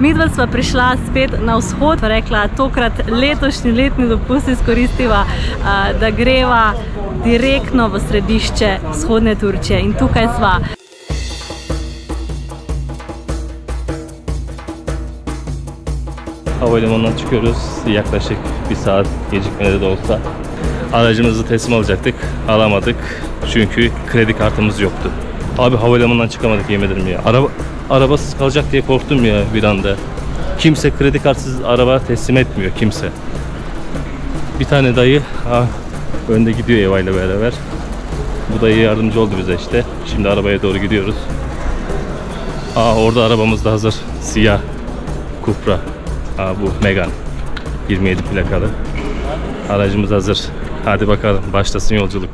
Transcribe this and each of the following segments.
Midva sva prišla spet na vzhod, pa rekla, tokrat letošnji letni dopust izkoristiva, da greva direktno v središče vzhodne Turčije in tukaj sva. Havalimanından çıkıyoruz. Yaklaşık bir saat gecikmede de olsa. Aracımızı teslim alacaktık. Alamadık. Çünkü kredi kartımız yoktu. Abi havalimanından çıkamadık, yemin ederim ya. Arabasız kalacak diye korktum ya bir anda. Kimse kredi kartsız araba teslim etmiyor, kimse. Bir tane dayı önde gidiyor Eva ile beraber. Bu dayı yardımcı oldu bize işte. Şimdi arabaya doğru gidiyoruz. Orada arabamız da hazır. Siyah Cupra. Bu Megane 27 plakalı. Aracımız hazır. Hadi bakalım, başlasın yolculuk.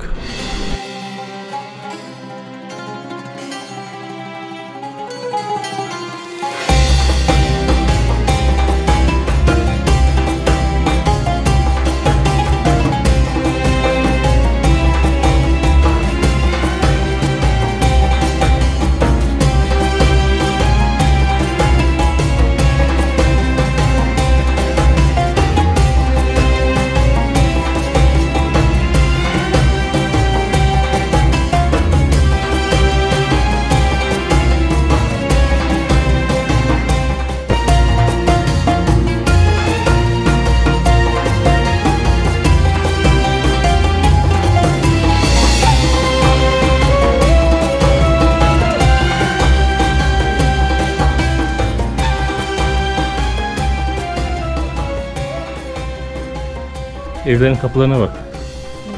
Evlerin kapılarına bak.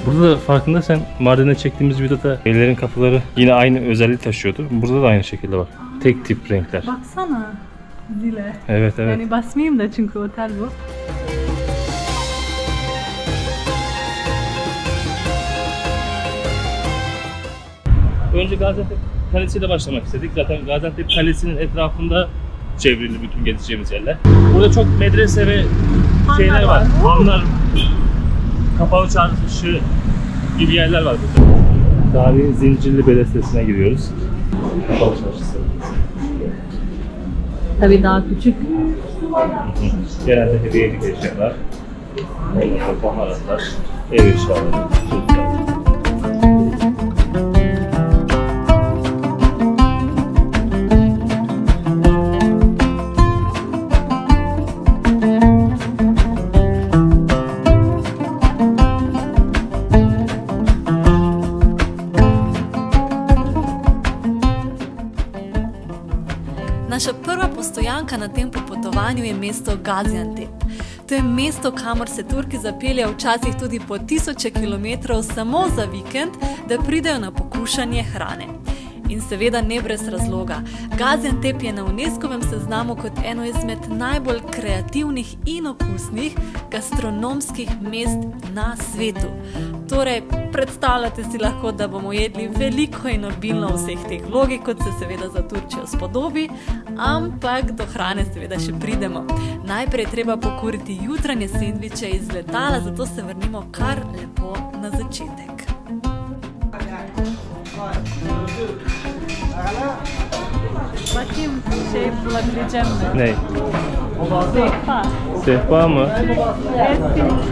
Burada da farkındaysan Mardin'de çektiğimiz videoda evlerin kapıları yine aynı özelliği taşıyordu. Burada da aynı şekilde bak. Tek tip renkler. Baksana zile. Evet evet. Yani basmayayım da çünkü otel bu. Önce Gaziantep Kalesi'yle başlamak istedik. Zaten Gaziantep Kalesi'nin etrafında çevrili bütün gezeceğimiz yerler. Burada çok medrese ve şeyler var. Hanlar, Kapalı Çarşı gibi yerler var burada. Tarihi Zincirli Belediyesi'ne giriyoruz. Kapalı Çarşısı. Tabii daha küçük. Genelde hediyelik eşyalar, baharatlar, ev eşyaları. Naša prva postojanka na tem popotovanju je mesto Gaziantep. To je mesto, kamor se Turki zapeljejo včasih tudi po tisoče kilometrov samo za vikend, da pridejo na pokušanje hrane. In seveda ne brez razloga. Gaziantep je na UNESCO-vem seznamu kot eno izmed najbolj kreativnih in okusnih gastronomskih mest na svetu. Torej, predstavljate si lahko, da bomo jedli veliko in obilno vseh teh vlogih, kot se seveda za Turčijo spodobi, ampak do hrane seveda še pridemo. Najprej treba pokuriti jutranje sendviče iz letala, zato se vrnimo kar lepo na začetek. Bakayım şey bulabileceğim mi? Ne? Sehpa. Sehpa mı?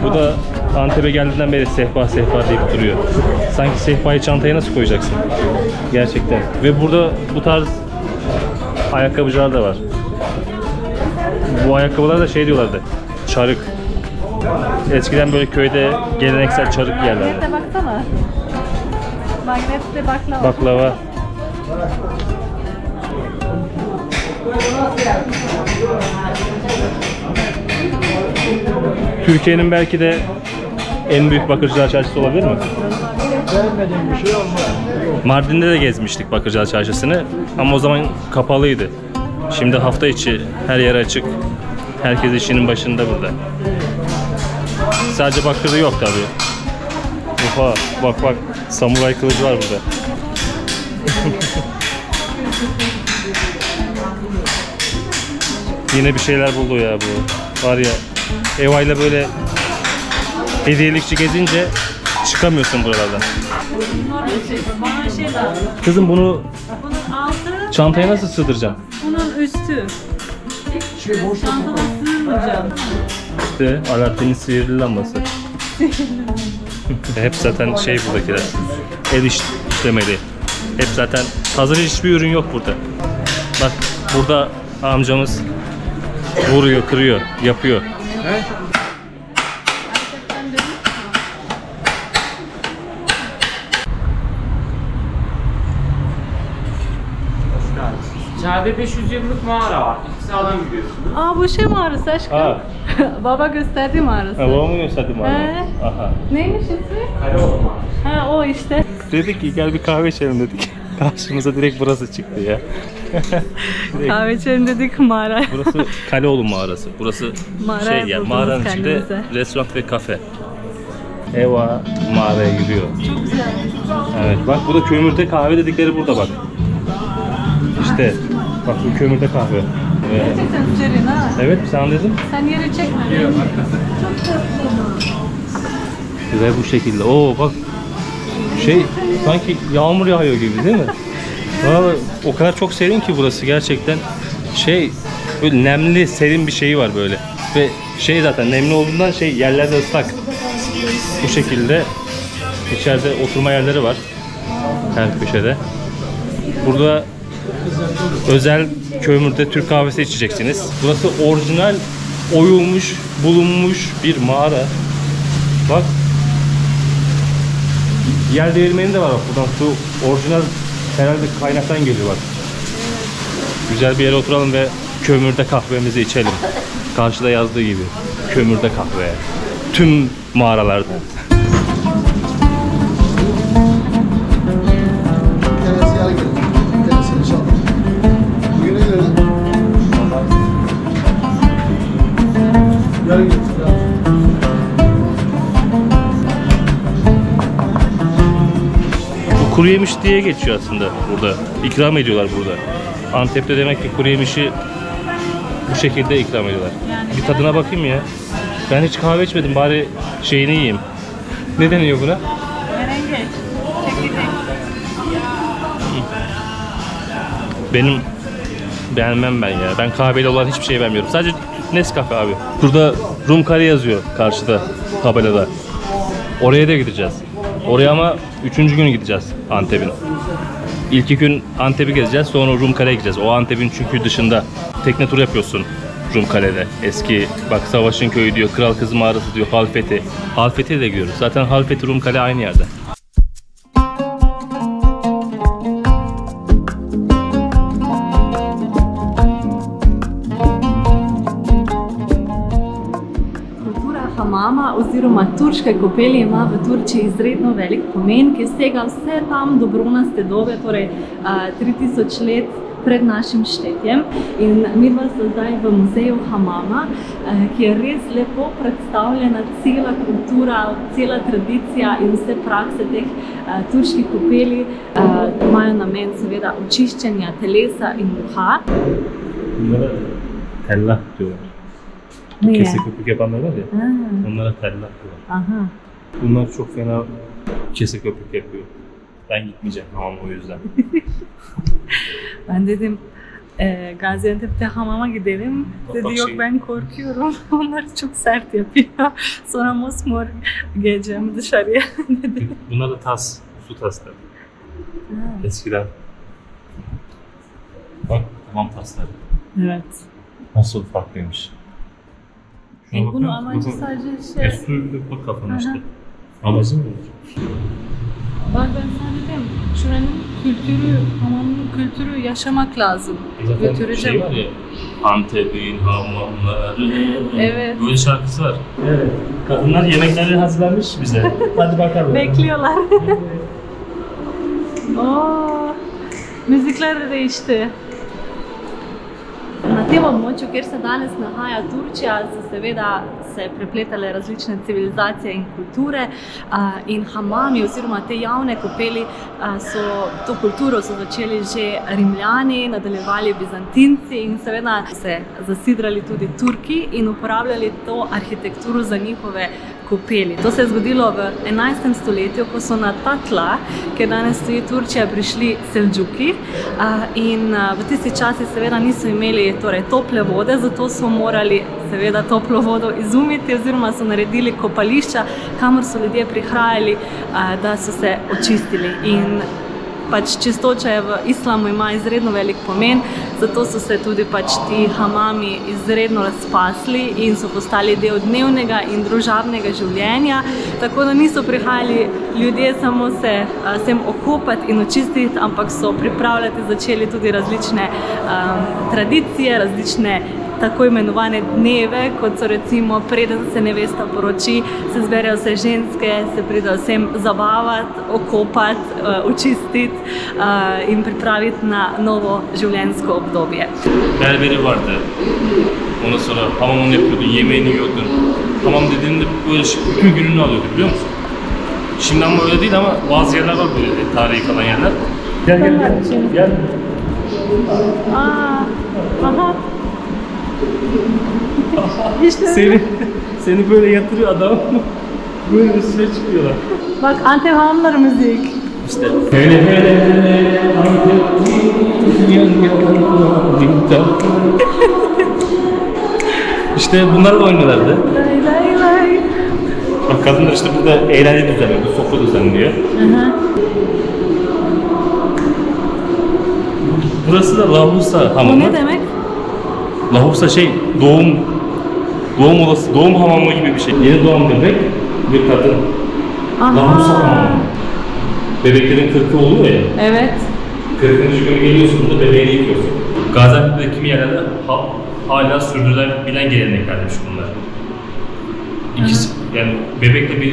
Bu da Antep'e geldiğinden beri sehpa deyip duruyor. Sanki sehpayı çantaya nasıl koyacaksın? Gerçekten. Ve burada bu tarz ayakkabıcılar da var. Bu ayakkabılar da şey diyorlardı. Çarık. Eskiden böyle köyde geleneksel çarık yerlerdi. Magnete baksana. Magnette baklava. Baklava. Türkiye'nin belki de en büyük Bakırcılar Çarşısı olabilir mi? Mardin'de de gezmiştik Bakırcılar Çarşısı'nı ama o zaman kapalıydı. Şimdi hafta içi her yer açık. Herkes işinin başında burada. Sadece bakırı yok tabii. Oha, bak samuray kılıcı var burada. Yine bir şeyler buldu ya bu. Var ya, Eva ile böyle hediyelikçi gezince çıkamıyorsun buralardan. Kızım bunun altı çantaya nasıl sığdıracaksın? Bunun üstü. Çantada sığmayacağım. İşte Alaaddin'in sihirli lambası. Hep zaten şey buradakiler. El işlemeli. Hep zaten hazır hiçbir ürün yok burada. Bak burada amcamız vuruyor, kırıyor, yapıyor. İçeride 500 yıllık mağara var. İlk sağdan gidiyorsunuz. Aa bu şey mağarası aşkım. Baba gösterdi mağarası. Baba mı gösterdi mağarayı? Aha. Neymiş ismi? Kaleoğlu mağarası. Ha o işte. Dedik ki gel bir kahve içelim dedik. Karşımıza direkt burası çıktı ya. Kahve içelim dedik mağara. Burası Kaleoğlu mağarası. Burası Mağara şey ya, buldunuz mağaranın içinde kendinize. restoran ve kafe. Eva mağaraya giriyor. Çok güzel. Evet bak bu da kömürde kahve dedikleri burada bak. İşte bak bu kömürde kahve. Gerçekten serin ha. Evet sen dedin. Sen yeri çekme. Çok tatlı. Ve bu şekilde. Oo bak şey sanki yağmur yağıyor gibi değil mi? Vallahi o kadar çok serin ki burası gerçekten şey böyle nemli serin bir şeyi var böyle. Ve şey zaten nemli olduğundan şey yerlerde ıslak. Bu şekilde içeride oturma yerleri var. Her köşede. Burada özel kömürde Türk kahvesi içeceksiniz. Burası orijinal oyulmuş, bulunmuş bir mağara. Bak. Yer değirmeni de var bak buradan su orijinal herhalde kaynaktan geliyor bak. Güzel bir yere oturalım ve kömürde kahvemizi içelim. Karşıda yazdığı gibi kömürde kahve. Tüm mağaralarda. Bu kuru yemiş diye geçiyor aslında burada. İkram ediyorlar burada. Antep'te demek ki kuru yemişi bu şekilde ikram ediyorlar. Bir tadına bakayım ya. Ben hiç kahve içmedim bari şeyini yiyeyim. Ne deniyor buna? Merengeç. Çekirdek. Benim beğenmem ben ya. Ben kahveli olan hiçbir şey beğenmiyorum. Sadece Nescafe abi. Burada Rumkale yazıyor karşıda tabelada. Oraya da gideceğiz. Oraya ama 3. gün gideceğiz Antep'in. İlk 2 gün Antep'i gezeceğiz, sonra Rumkale'ye gideceğiz. O Antep'in çünkü dışında tekne turu yapıyorsun Rumkale'de. Eski bak Savaş'ın köyü diyor, Kral Kızı Mağarası diyor, Halfeti. Halfeti'yi de görürüz. Zaten Halfeti Rumkale aynı yerde. Hamama oziroma turške kopeli ima v Turčiji izredno velik pomen, ki sega vse tam do bronaste dobe, torej 3000 let pred našim štetjem. In mi pa smo zdaj v muzeju Hamama, ki je res lepo predstavljena cela kultura, cela tradicija in vse prakse teh turških kopeli. Imajo namen seveda očiščenja telesa in duha. Bunlara tellah diyorlar. Niye? Kesik köpük yapanlar var ya, onlara tellah diyorlar. Aha. Bunlar çok fena kesik köpük yapıyor. Ben gitmeyeceğim hamama o yüzden. Ben dedim Gaziantep'te hamama gidelim. Dedi bak yok şey- ben korkuyorum. Onlar çok sert yapıyor. Sonra mosmor geleceğim dışarıya dedi. Bunlar da tas, su tasları. Eskiden. Bak hamam tasları. Evet. Nasıl farklıymış. Şuna bakar Bunu mısın? amacı Bakın. sadece şey. Su bak kafana Aha. işte. Amacı mı olacak? Bak ben sana dedim. Şuranın kültürü, hamamın kültürü yaşamak lazım. Zaten Götüreceğim. şey var ya, Antep'in hamamları. Evet. Böyle şarkısı var. Evet. Kadınlar yemekleri hazırlamış bize. Hadi bakalım. Bekliyorlar. Oo, müzikler de değişti. Na tem območju, kjer se danes nahaja Turčija, so seveda se prepletale različne civilizacije in kulture in hamami oziroma te javne kopeli to kulturo so začeli že Rimljani, nadaljevali Bizantinci in seveda se zasidrali tudi Turki in uporabljali to arhitekturo za njihove kopeli. To se je zgodilo v 11. stoletju, ko so na ta tla, kjer danes stoji Turčija, prišli Seldžuki in v tisti časi seveda niso imeli tople vode, zato so morali seveda toplo vodo izumiti oziroma so naredili kopališča, kamor so ljudje prihajali, da so se očistili. In pač čistoča je v islamu ima izredno velik pomen, zato so se tudi pač ti hamami izredno razpasli in so postali del dnevnega in družabnega življenja, tako da niso prihajali ljudje samo se sem okopati in očistiti, ampak so pripravljati začeli tudi različne tradicije, različne tako imenovane dneve, kot so recimo preden se nevesta poroči, se zberejo vse ženske, se pridejo vsem zabavati, okopati, očistiti in pripraviti na novo življenjsko obdobje. Berberi vardı. Ondan sonra hamamını yapıyordu, yemeğini yiyordu. Hamam dediğinde böyle bütün gününü alıyordu, biliyor musun? Şimdi ama öyle değil ama bazı yerler var böyle tarihi kalan yerler. Gel gel gel. Gel. Aha. İşte seni böyle yatırıyor adam. Böyle üstüne çıkıyorlar. bak Antep hamamları müzik. İşte. Hele hele hele İşte bunlar da oynuyorlardı. Lay lay lay. Bak kadınlar işte burada eğlence düzenliyor, sofra düzenliyor. Burası da Lahusa hamamı. Bu ne demek? Lahusa doğum odası, doğum hamamı gibi bir şey. Yeni doğan bebek, bir kadın. Lahusa hamamı. Bebeklerin 40'ı oluyor ya. Evet. 40. günü geliyorsun burada bebeğini yıkıyorsun. Gaziantep'te kimi yerlerde hala sürdürülebilen geleneklermiş bunlar. İkisi, yani bebekle 1-2-3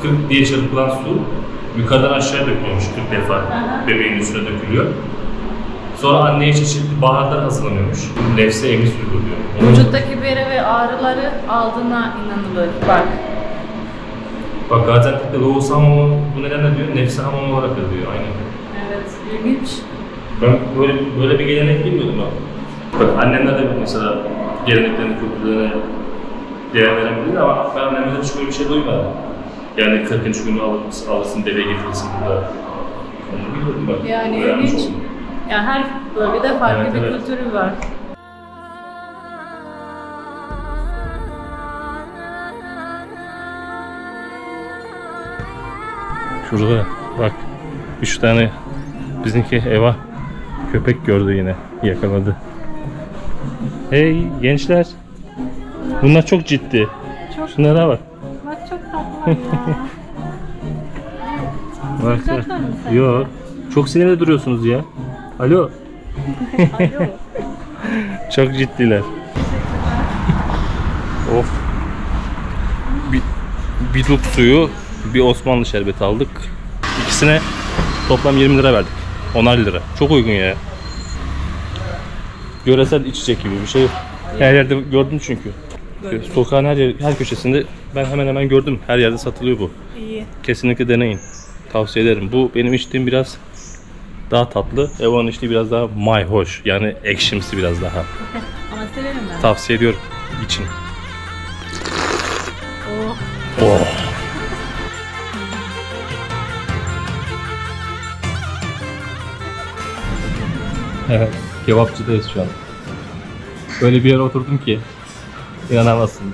40 diye çırpılan su yukarıdan aşağıya dökülüyormuş 40 defa bebeğin üstüne dökülüyor. Sonra anneye çeşitli baharatlar hazırlanıyormuş. Nefse emir uyguluyor. Vücuttaki bere ve ağrıları aldığına inanılır. Bak Gaziantep'te Lahusa hamamı bu nedenle diyor, nefse hamamı olarak da diyor. Aynen. Evet, ilginç. Ben böyle bir gelenek bilmiyordum abi. Bak annemler de mesela geleneklerini, kültürlerine değer verebilir ama ben annemden hiç böyle bir şey duymadım. Yani 40. günü alırsın, bebeğe getirirsin burada. Onu bilmiyordum bak. Yani ilginç. Yani her bölgede farklı bir kültürü var. Şurada bak 3 tane bizimki Eva köpek gördü yine, yakaladı. Hey gençler, bunlar çok ciddi. Şunlara bak. Bak çok tatlılar ya. Bak. Yo, çok sinirli duruyorsunuz ya. Alo. Alo. Çok ciddiler. Of. Bir dut suyu, bir Osmanlı şerbeti aldık. İkisine toplam 20 lira verdik. 10'ar lira. Çok uygun ya. Yöresel içecek gibi bir şey. Her yerde gördüm çünkü. Sokağın her köşesinde ben hemen gördüm. Her yerde satılıyor bu. İyi. Kesinlikle deneyin. Tavsiye ederim. Bu benim içtiğim biraz daha tatlı. Eva'nın içtiği biraz daha mayhoş. Yani ekşimsi biraz daha. Ama severim ben. Tavsiye ediyorum. İçin. Oh. Evet, kebapçıdayız şu an. Böyle bir yere oturdum ki inanamazsınız.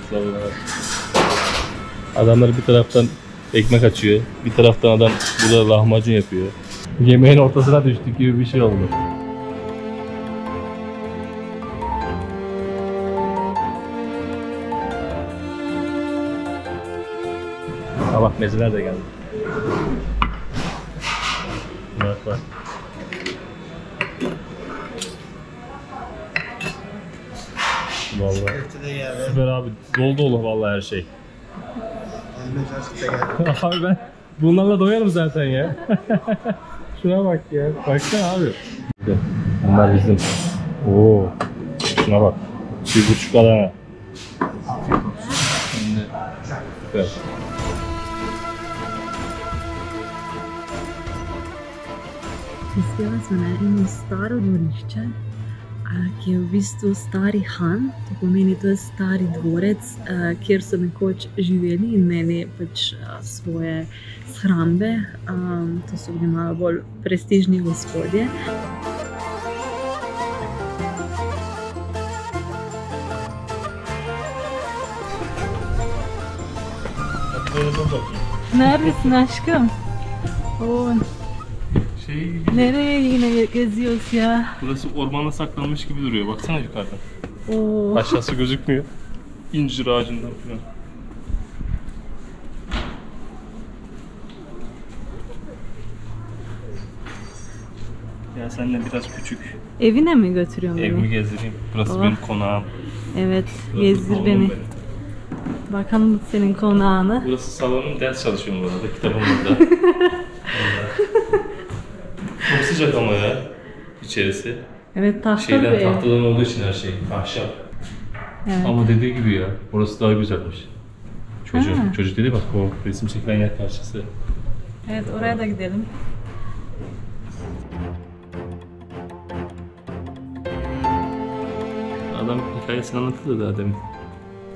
Adamlar bir taraftan ekmek açıyor, bir taraftan adam burada lahmacun yapıyor. Yemeğin ortasına düştük gibi bir şey oldu. Bak mezeler de geldi. Bak. Vallahi. Süper abi. Dolu vallahi her şey. Abi ben bunlarla doyarım zaten ya. Şuna bak ya. Baksana abi. Bunlar bizim. Oo. Şuna bak. 1,5 Adana. Süper. Prispeva smo na eno staro dvorišče, a ki je v bistvu stari han, to pomeni, to je stari dvorec, kjer so nekoč živeli in imeli pač svoje shrambe. To so bili malo bolj prestižni gospodje. Neredesin aşkım? Nereye yine geziyoruz ya? Burası ormanda saklanmış gibi duruyor. Baksana yukarıdan. Oo. Aşağısı gözükmüyor. İncir ağacından falan. Ya seninle biraz küçük. Evine mi götürüyorsun beni? Evimi gezdireyim. Burası benim konağım. Evet, Burası gezdir salonum beni. benim. Bakalım senin konağını. Burası salonum, ders çalışıyorum burada. Kitabım burada. Çok sıcak ama ya içerisi. Evet, tahta bir ev. Tahtadan olduğu için her şey ahşap. Evet. Ama dediği gibi ya, orası daha güzelmiş. Ha. Çocuk dedi bak o resim çekilen yer karşısı. Evet, oraya da gidelim. Adam hikayesini anlatıldı daha demin.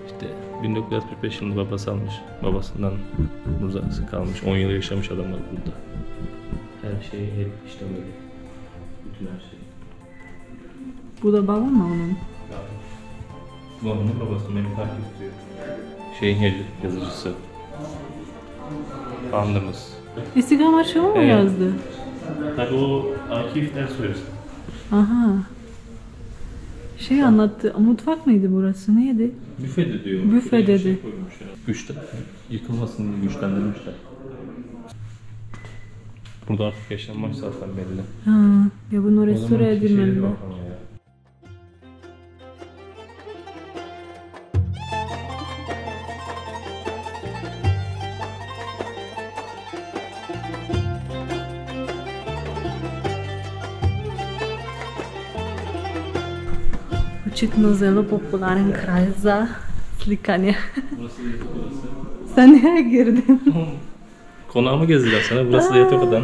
İşte 1945 yılında babası almış. Babasından burada kalmış. 10 yıl yaşamış adamlar burada. Her şey işte böyle. Bütün her şey. Bu da babam mı onun? Bu onun babası beni takip ediyor. Şeyin yazıcısı. Bandımız. İstiklal Marşı mı Evet. yazdı? Tabii o Akif ders verirsin. Aha. Şey anlattı. Mutfak mıydı burası? Neydi? Büfe diyor. Büfe dedi. Şey koymuşlar. Güçten, yıkılmasın diye güçlendirmişler. Burada artık yaşanmak zaten belli. Ha. Ya bunu restore edilmeli. Očitno zelo popularen kraj za slikanje. Sen nereye girdin? Konağımı gezdiler sana. Burası da yatak odan.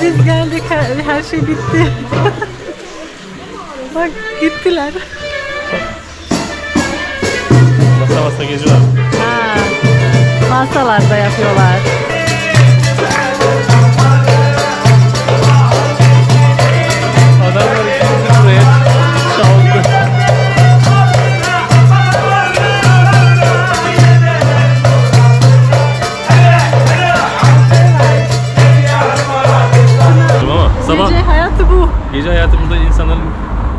Biz geldik, her şey bitti. Bak gittiler. Masa geziyorlar. Ha, masalarda yapıyorlar. Adamlar ikimizi buraya çaldı. Ama sabah Gece hayatı bu. gece hayatımızda insanların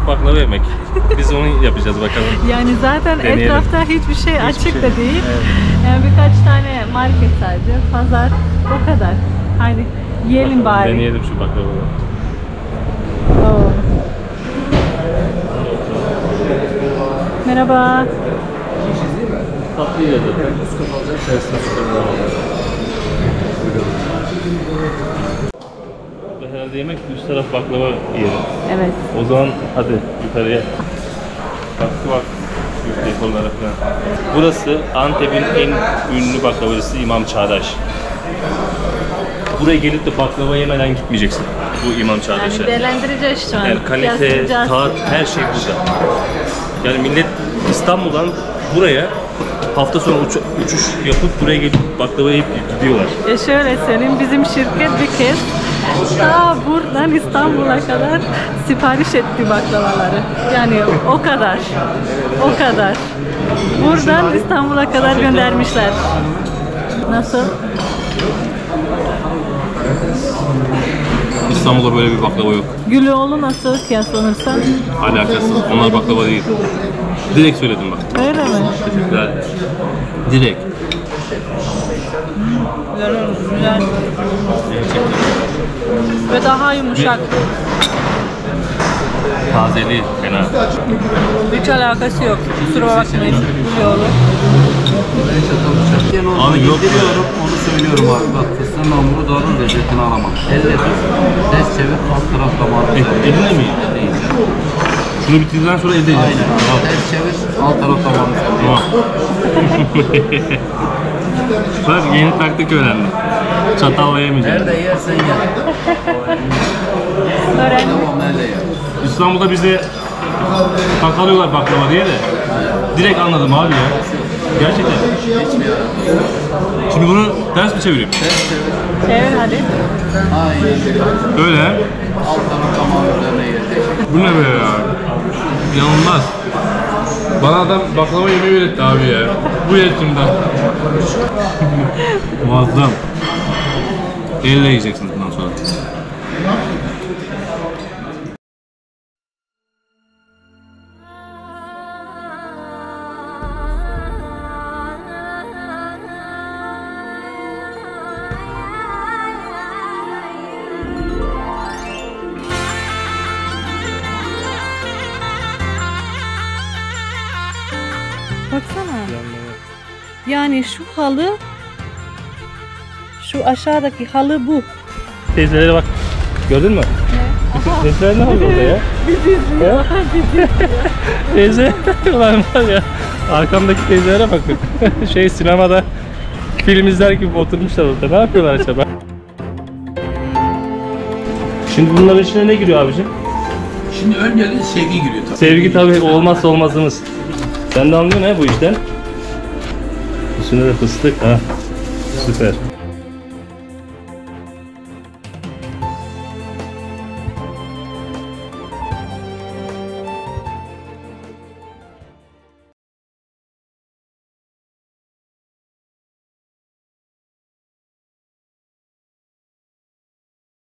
baklava yemek. Biz onu yapacağız bakalım. Yani zaten Deneyelim. etrafta hiçbir şey açık şey. da değil. Evet. Yani birkaç tane market sadece, pazar, o kadar. Hadi yiyelim bari. Deneyelim şu baklavaları. Oo. Merhaba. Tatlı yiyor zaten. Herhalde yemek üst taraf baklava yiyelim. Evet. O zaman hadi yukarıya. Bak. Dekorlara falan. Burası Antep'in en ünlü baklavacısı İmam Çağdaş. Buraya gelip de baklava yemeden gitmeyeceksin. Bu İmam Çağdaş'a. Yani değerlendireceğiz şu an. Yani kalite, Kıyaslayacağız. tat, her şey burada. Yani millet İstanbul'dan buraya hafta sonu uçuş yapıp buraya gelip baklava yiyip gidiyorlar. Şöyle söyleyeyim, bizim şirket bir kez ta buradan İstanbul'a kadar sipariş etti baklavaları. Yani o kadar. O kadar. Buradan İstanbul'a kadar göndermişler. Nasıl? İstanbul'da böyle bir baklava yok. Güloğlu nasıl kıyaslanırsan? Alakasız. Onlar baklava değil. Direkt söyledim bak. Öyle mi? Teşekkürler. Direkt. Güzel. Ve daha yumuşak. Tazeliği fena. Hiç alakası yok. Kusura bakmayın. Güloğlu. Abi yok ya. Onu söylüyorum abi. Bak fıstığın hamuru doğru lezzetini alamam. Elle tut. Ters çevir. Alt taraf damarı. Eline mi? Değil. Şunu bitirdikten sonra elde edeceğiz. Aynen. Tamam. Ters çevir, alt taraf tamam. Tamam. Bak yeni taktik öğrendim. Çatalla yemeyeceğim. Nerede yersen yer. Tamam nerede yer. İstanbul'da bize takalıyorlar baklava diye de. Direkt anladım abi ya. Gerçekten. Hiçbir yere. Şimdi bunu ters mi çevireyim? Ters çevir. Çevir hadi. Aynen. Öyle. Alt taraf tamam üzerine gelecek. Bu ne be ya? İnanılmaz. Bana adam baklava yemeği öğretti abi ya. Bu yetimden. Muazzam. Elle yiyeceksin bundan sonra. Baksana. Yani şu halı, şu aşağıdaki halı bu. Teyzelere bak. Gördün mü? Ne? Teyzeler ne oldu orada ya? Teyze, ulan var ya. Arkamdaki teyzelere bak. Sinemada film izler gibi oturmuşlar orada. Ne yapıyorlar acaba? Şimdi bunların içine ne giriyor abicim? Şimdi önce sevgi giriyor tabii. Sevgi tabii olmazsa olmazımız. Sen de anlıyorsun he bu işten. Üstüne de fıstık ha. Süper.